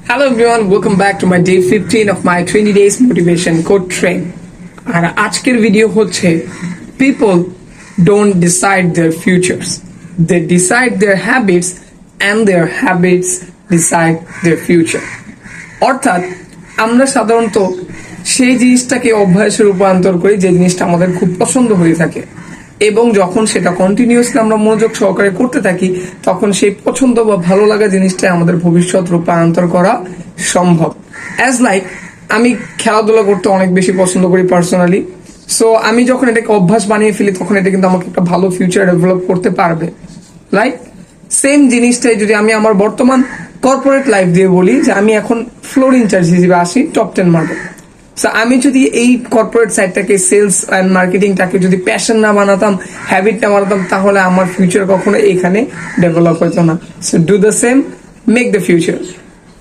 Hello everyone, welcome back to my day 15 of my 20 days motivation code train. আর আজকের video হচ্ছে people don't decide their futures. They decide their habits and their habits decide their future. অর্থাৎ আমরা সাধারণত সেই জিনিসটাকে অভ্যাসে রূপান্তর করি যে জিনিসটা আমাদের খুব পছন্দ হয়ে থাকে এবং যখন সেটা কন্টিনিউয়াসলি আমরা মনোযোগ সহকারে করতে থাকি তখন সেই পছন্দ বা ভালো লাগা জিনিসটা আমাদের ভবিষ্যৎ রূপান্তর করা সম্ভব। অ্যাজ লাইক আমি খেলাধুলা করতে অনেক বেশি পছন্দ করি পার্সোনালি, সো আমি যখন এটাকে অভ্যাস বানিয়ে ফেলি তখন এটা কিন্তু আমাকে একটা ভালো ফিউচার ডেভেলপ করতে পারবে। লাইক সেম জিনিসটাই যদি আমি আমার বর্তমান কর্পোরেট লাইফ দিয়ে বলি যে আমি এখন ফ্লোর ইনচার্জ হিসেবে আসি টপ 10 মার্কেট। সো আমি যদি এই কর্পোরেট সাইডটাকে সেলস অ্যান্ড মার্কেটিংটাকে যদি প্যাশন না বানাতাম, হ্যাবিট না বানাতাম, তাহলে আমার ফিউচার কখনো এখানে ডেভেলপ হতো না। So do the same, make the future.